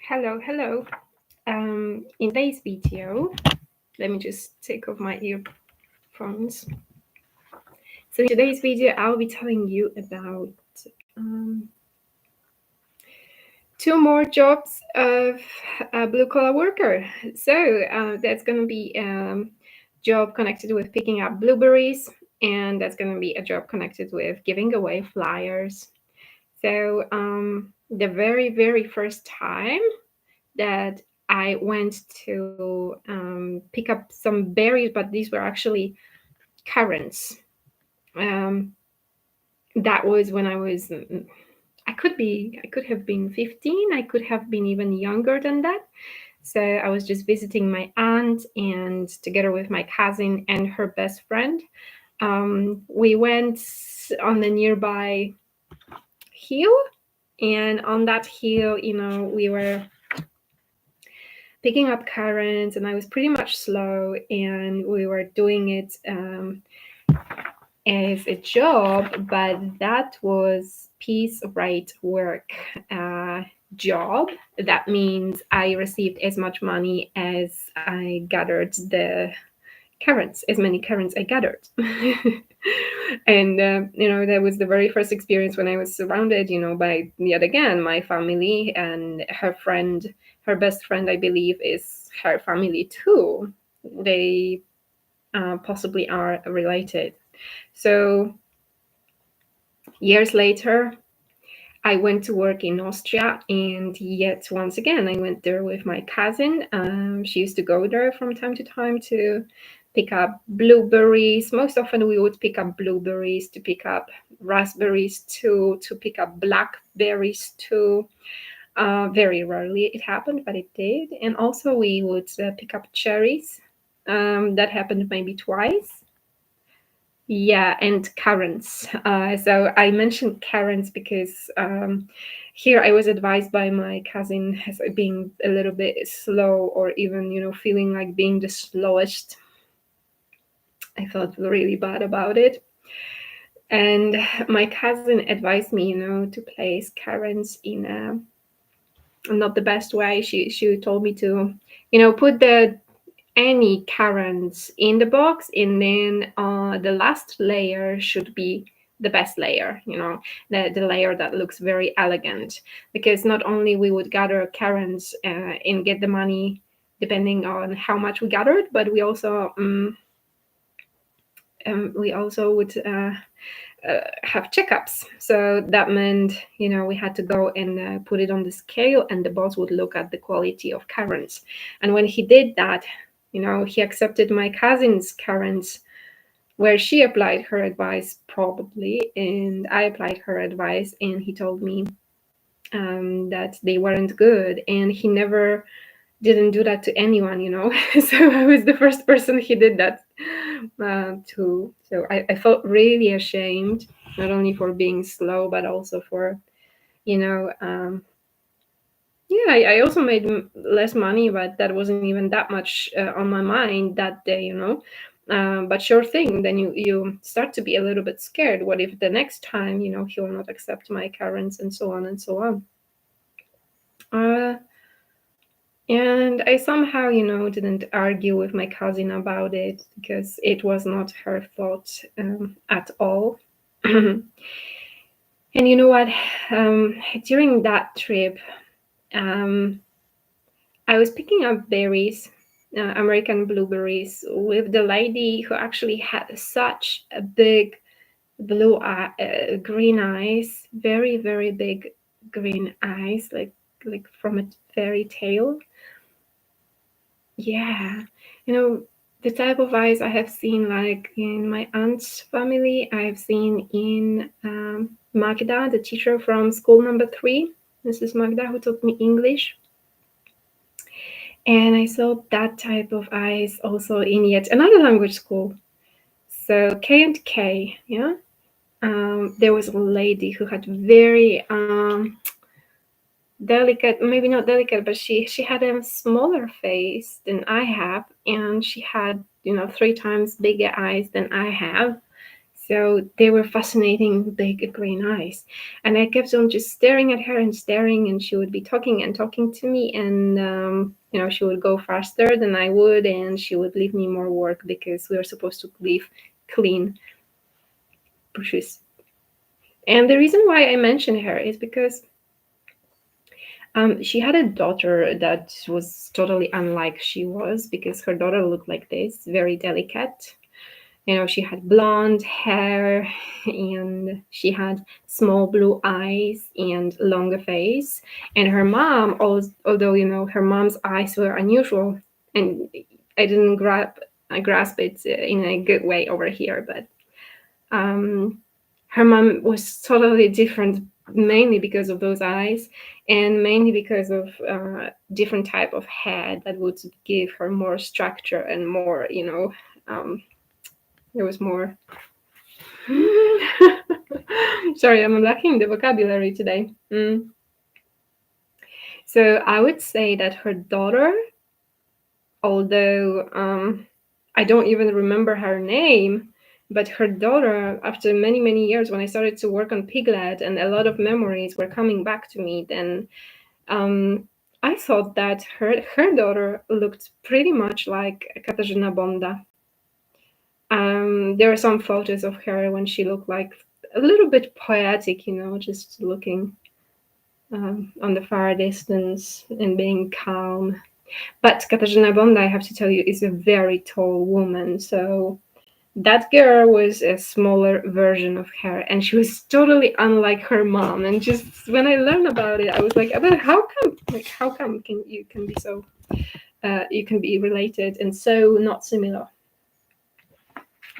Hello. In today's video, let me just take off my earphones. So in today's video, I'll be telling you about two more jobs of a blue-collar worker. So that's going to be a job connected with picking up blueberries, and that's going to be a job connected with giving away flyers. So the very first time that I went to pick up some berries, but these were actually currants. That was when I could have been 15. I could have been even younger than that. So I was just visiting my aunt, and together with my cousin and her best friend, we went on the nearby hill. And on that hill, we were picking up currants, and I was pretty much slow, and we were doing it as a job, but that was piece rate work job. That means I received as much money as I gathered the currants, as many currants I gathered. And that was the very first experience when I was surrounded, by yet again my family and her friend. Her best friend, I believe, is her family too. They possibly are related. So years later, I went to work in Austria, and yet once again I went there with my cousin. She used to go there from time to time to pick up blueberries. Most often we would pick up blueberries, to pick up raspberries too, to pick up blackberries too. Very rarely it happened, but it did. And also we would pick up cherries. That happened maybe twice. Yeah, and currants. So I mentioned currants because here I was advised by my cousin as being a little bit slow, or even, feeling like being the slowest. I felt really bad about it. And my cousin advised me, to place currants in a not the best way. She told me to, put any currants in the box, and then the last layer should be the best layer, the layer that looks very elegant, because not only we would gather currants and get the money depending on how much we gathered, but we also would have checkups. So that meant, we had to go and put it on the scale, and the boss would look at the quality of currants. And when he did that, he accepted my cousin's currants, where she applied her advice probably, and I applied her advice, and he told me that they weren't good, and he never didn't do that to anyone, So I was the first person he did that to. So I felt really ashamed, not only for being slow, but also for, I also made less money, but that wasn't even that much on my mind that day, but sure thing, then you start to be a little bit scared. What if the next time, he will not accept my currents, and so on and so on. And I somehow, didn't argue with my cousin about it, because it was not her thought at all. And you know what? During that trip, I was picking up berries, American blueberries, with the lady who actually had such a big green eyes, very, very big green eyes, like from a fairy tale. Yeah, the type of eyes I have seen, like in my aunt's family. I have seen in Magda, the teacher from school number 3, Mrs. Magda, who taught me English. And I saw that type of eyes also in yet another language school. So K&K, yeah. There was a lady who had very delicate, maybe not delicate, but she had a smaller face than I have, and she had 3 times bigger eyes than I have. So they were fascinating, big green eyes. And I kept on just staring at her and staring, and she would be talking and talking to me. And, she would go faster than I would, and she would leave me more work because we were supposed to leave clean bushes. And the reason why I mention her is because she had a daughter that was totally unlike she was, because her daughter looked like this, very delicate. She had blonde hair, and she had small blue eyes and longer face. And her mom, although her mom's eyes were unusual, and I didn't grasp it in a good way over here, but her mom was totally different, mainly because of those eyes, and mainly because of different type of hair that would give her more structure and more, there was more. Sorry, I'm lacking the vocabulary today. So I would say that her daughter, although I don't even remember her name, but her daughter, after many, many years, when I started to work on Piglet and a lot of memories were coming back to me, then I thought that her daughter looked pretty much like Katarzyna Bonda. There are some photos of her when she looked like a little bit poetic, just looking on the far distance and being calm. But Katarzyna Bonda, I have to tell you, is a very tall woman. So that girl was a smaller version of her, and she was totally unlike her mom. And just when I learned about it, I was like, "But how come? How come can be so? You can be related and so not similar?"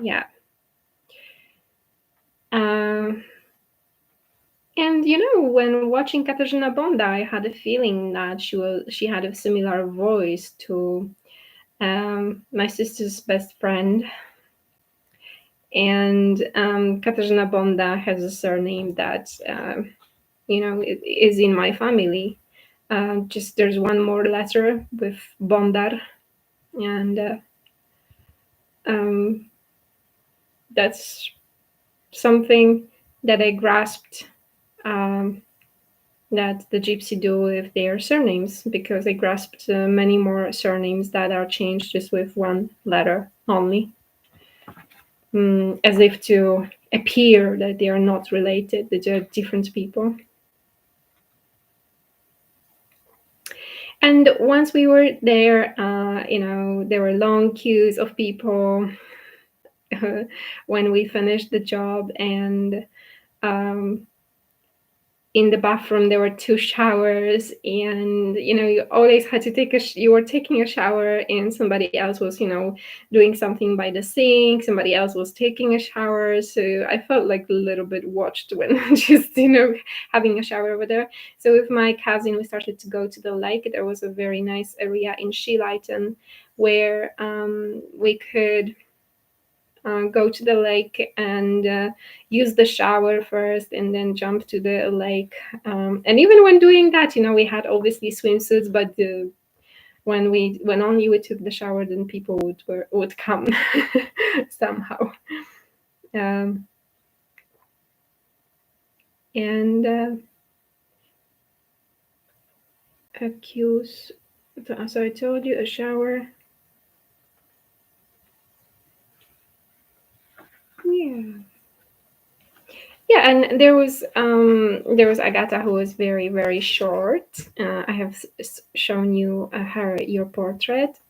Yeah. And when watching Katarzyna Bonda, I had a feeling that she had a similar voice to my sister's best friend. And Katarzyna Bonda has a surname that is in my family. Just there's one more letter with Bondar, and that's something that I grasped. That the gypsy do with their surnames, because I grasped many more surnames that are changed just with one letter only, as if to appear that they are not related, that they're different people. And once we were there, there were long queues of people when we finished the job, and in the bathroom there were two showers, and you always had to you were taking a shower, and somebody else was doing something by the sink, somebody else was taking a shower. So I felt like a little bit watched when just having a shower over there. So with my cousin, we started to go to the lake. There was a very nice area in Shileiton where we could go to the lake and use the shower first, and then jump to the lake. And even when doing that, we had obviously swimsuits, but when only we took the shower, then people would come somehow. And accuse. So I told you a shower. Yeah, and there was Agatha, who was very, very short. I have shown you your portrait.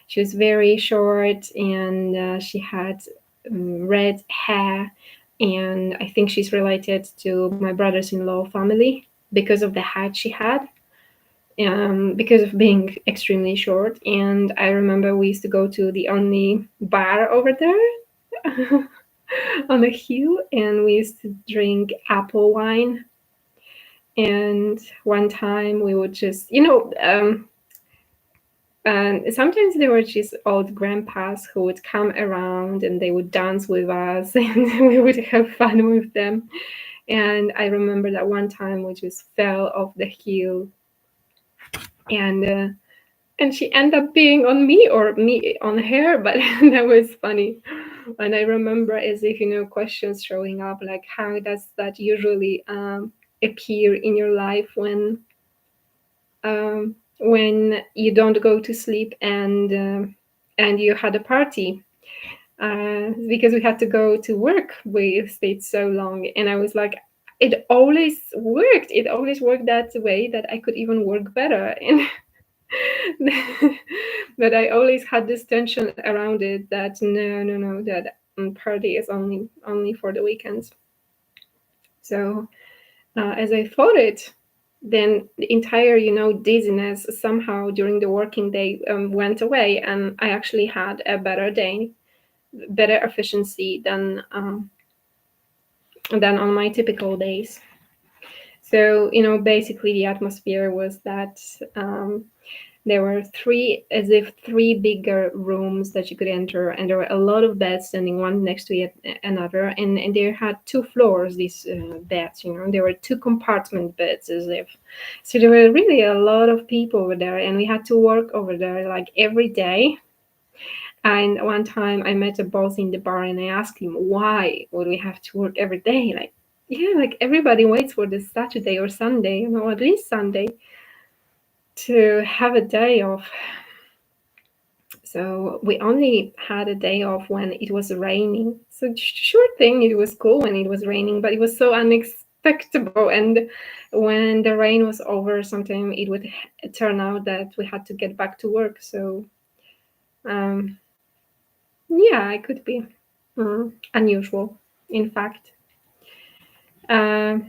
She was very short, and she had red hair, and I think she's related to my brothers-in-law family because of the hat she had, because of being extremely short. And I remember we used to go to the only bar over there on the hill, and we used to drink apple wine. And one time we would just, and sometimes there were just old grandpas who would come around, and they would dance with us, and we would have fun with them. And I remember that one time we just fell off the hill, and she ended up being on me, or me on her, but that was funny. And I remember as if, questions showing up like, how does that usually appear in your life when you don't go to sleep and you had a party, because we had to go to work. We stayed so long, and I was like, it always worked. It always worked that way that I could even work better. And but I always had this tension around it that no, no, no, that party is only for the weekends. So as I thought it, then the entire, dizziness somehow during the working day went away, and I actually had a better day, better efficiency than on my typical days. So, basically the atmosphere was that there were three bigger rooms that you could enter, and there were a lot of beds standing one next to another, and they had two floors. These beds, there were two compartment beds, as if. So there were really a lot of people over there, and we had to work over there like every day. And one time I met a boss in the bar, and I asked him, why would we have to work every day? Like, yeah, like everybody waits for this Saturday or Sunday, at least Sunday, to have a day off. So we only had a day off when it was raining. So sure thing, it was cool when it was raining, but it was so unexpected. And when the rain was over, sometimes it would turn out that we had to get back to work. So um, yeah, it could be unusual, in fact. Uh,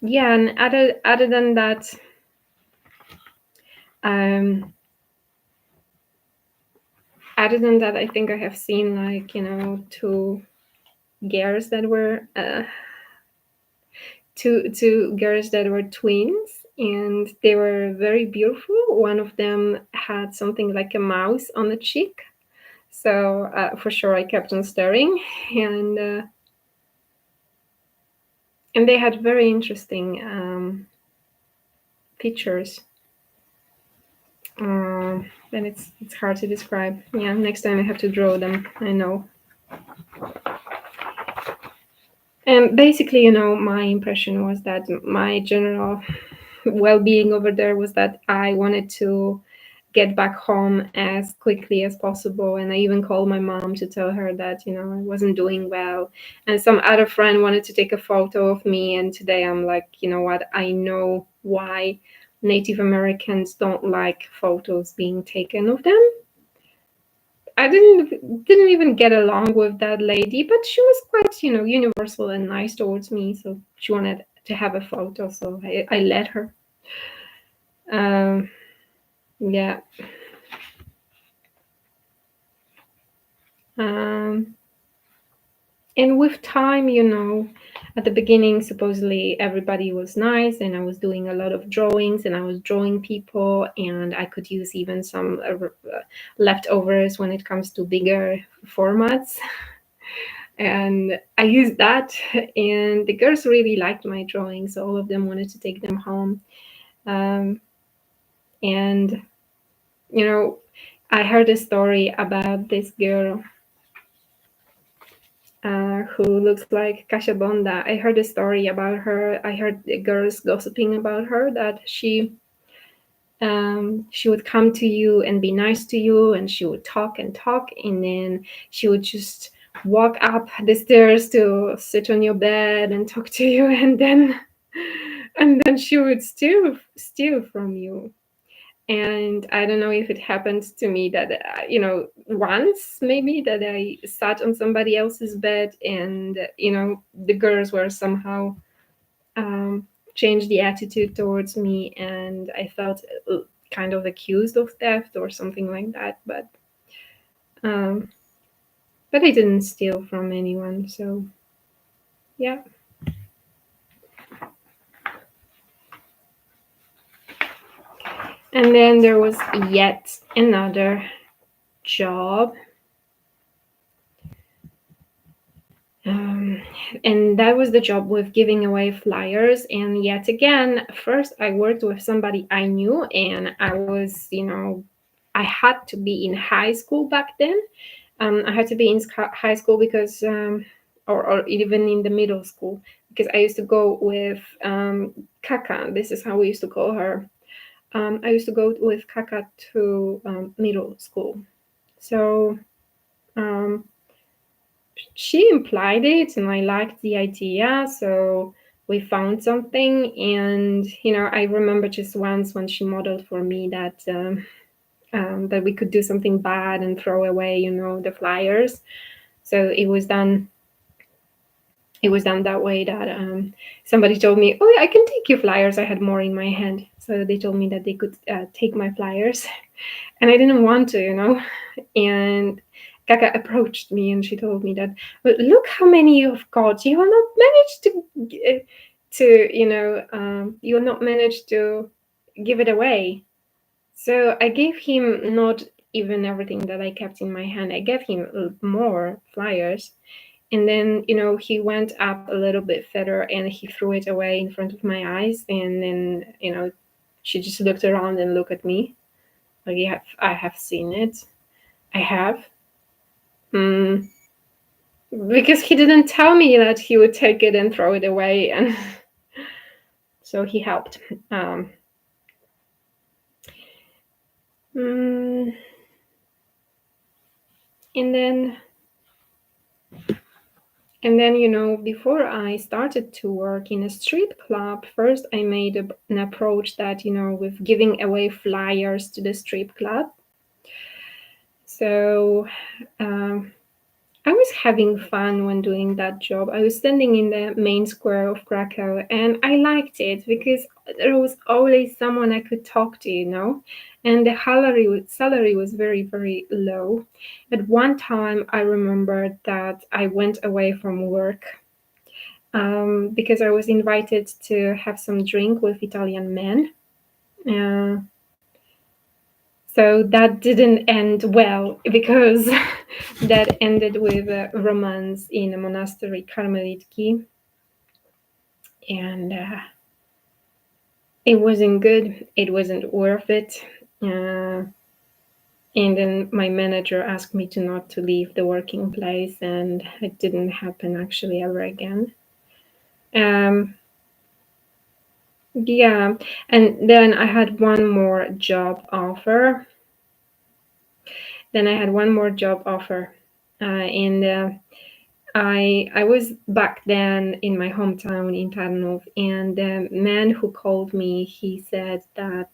yeah, and other than that, um, I think I have seen like two girls that were two girls that were twins, and they were very beautiful. One of them had something like a mouse on the cheek, so for sure I kept on staring, and they had very interesting features. And it's hard to describe. Yeah, next time I have to draw them. I know. And basically, my impression was that my general well-being over there was that I wanted to get back home as quickly as possible, and I even called my mom to tell her that I wasn't doing well, and some other friend wanted to take a photo of me, and today I'm like, what, I know why Native Americans don't like photos being taken of them. I didn't even get along with that lady, but she was quite, universal and nice towards me. So she wanted to have a photo, so I let her. Yeah. Um, and with time, at the beginning, supposedly everybody was nice, and I was doing a lot of drawings, and I was drawing people, and I could use even some leftovers when it comes to bigger formats. And I used that, and the girls really liked my drawings, so all of them wanted to take them home. And I heard a story about this girl who looks like Kasha Bonda. I heard a story about her. I heard the girls gossiping about her, that she would come to you and be nice to you, and she would talk and talk, and then she would just walk up the stairs to sit on your bed and talk to you, and then she would steal from you. And I don't know if it happened to me that once maybe that I sat on somebody else's bed, and the girls were somehow changed the attitude towards me, and I felt kind of accused of theft or something like that. Um, but I didn't steal from anyone, so yeah. And then there was yet another job. And that was the job with giving away flyers. And yet again, first I worked with somebody I knew, and I was, I had to be in high school back then. I had to be in high school because, or even in the middle school, because I used to go with Kaka. This is how we used to call her. I used to go with Kaka to middle school. So um, she implied it, and I liked the idea. So we found something, and I remember just once when she modeled for me that we could do something bad and throw away, the flyers. So it was done. It was done that way that somebody told me, "Oh, yeah, I can take your flyers." I had more in my hand, so they told me that they could take my flyers, and I didn't want to. And Kaka approached me and she told me that, "Well, look how many you've got. You will not manage you will not manage to give it away." So I gave him not even everything that I kept in my hand. I gave him more flyers. And then, he went up a little bit further and he threw it away in front of my eyes. And then, she just looked around and looked at me. Like, yeah, I have seen it. I have. Mm, because he didn't tell me that he would take it and throw it away. And so he helped. Um, mm, and then before I started to work in a street club, first I made an approach that, with giving away flyers to the street club. So I was having fun when doing that job. I was standing in the main square of Krakow and I liked it because there was always someone I could talk to. And the salary was very, very low. At one time, I remember that I went away from work because I was invited to have some drink with Italian men. Uh, so that didn't end well because that ended with a romance in a monastery, Karmelitki. And it wasn't good. It wasn't worth it. And then my manager asked me to not to leave the working place, and it didn't happen actually ever again. Yeah, and then I had one more job offer. And I was back then in my hometown in Tarnów, and the man who called me, he said that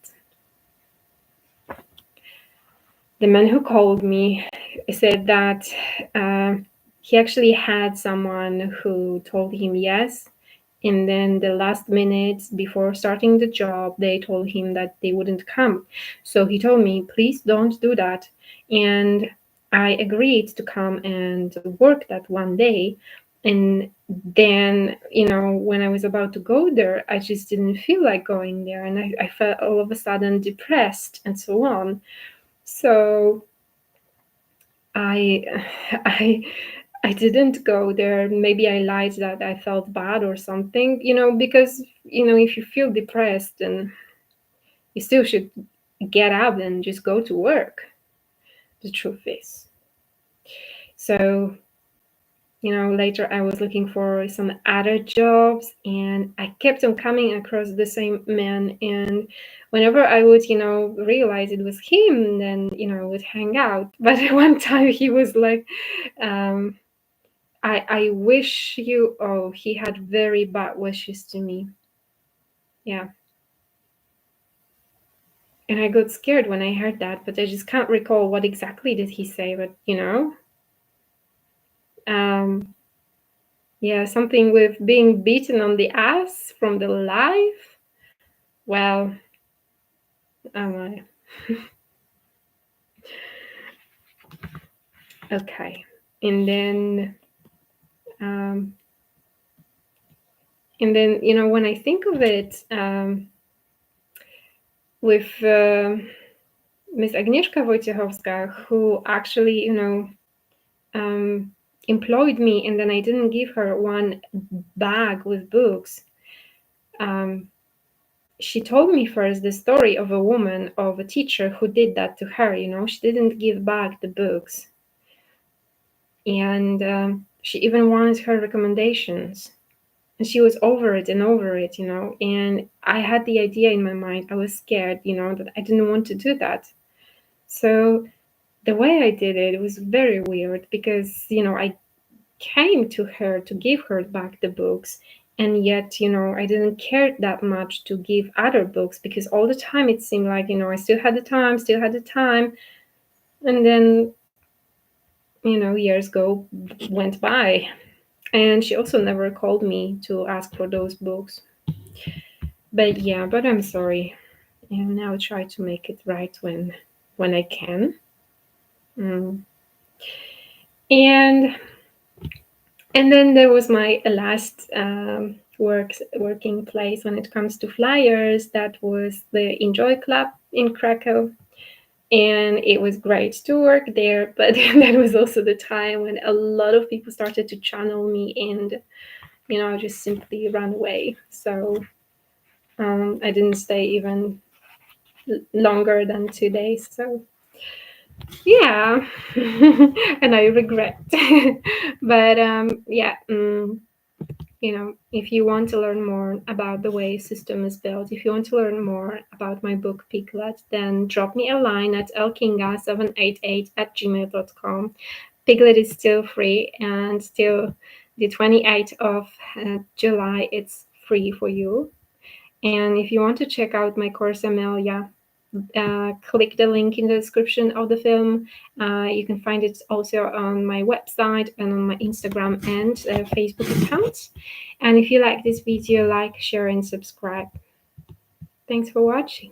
he actually had someone who told him yes, and then the last minute before starting the job, they told him that they wouldn't come. So he told me, please don't do that. And I agreed to come and work that one day. And then, when I was about to go there, I just didn't feel like going there. And I felt all of a sudden depressed and so on. So I, I didn't go there. Maybe I lied that I felt bad or something, because, if you feel depressed, then you still should get up and just go to work. The truth is. So, later I was looking for some other jobs and I kept on coming across the same man. And whenever I would, realize it was him, then, would hang out. But one time he was like, I wish you. Oh, he had very bad wishes to me. Yeah. And I got scared when I heard that, but I just can't recall what exactly did he say. But yeah, something with being beaten on the ass from the life. Well, I? Okay, and then when I think of it, with Miss Agnieszka Wojciechowska, who actually employed me, and then I didn't give her one bag with books. She told me first the story of a teacher who did that to her. She didn't give back the books. And she even wanted her recommendations. And she was over it, And I had the idea in my mind. I was scared, that I didn't want to do that. So the way I did it was very weird because, I came to her to give her back the books. And yet, I didn't care that much to give other books because all the time it seemed like, I still had the time, still had the time. And then, years went by. And she also never called me to ask for those books. But yeah, but I'm sorry. And I'll try to make it right when I can. Mm. And and then there was my last working place when it comes to flyers. That was the Enjoy Club in Krakow. And it was great to work there, but that was also the time when a lot of people started to channel me, and I just simply ran away. So I didn't stay even longer than 2 days. So yeah, and I regret. But yeah, if you want to learn more about the way system is built, if you want to learn more about my book Piglet, then drop me a line at elkinga788@gmail.com. Piglet is still free, and still the 28th of July, it's free for you. And if you want to check out my course Amelia, click the link in the description of the film. You can find it also on my website and on my Instagram and Facebook accounts. And if you like this video, like, share, and subscribe. Thanks for watching.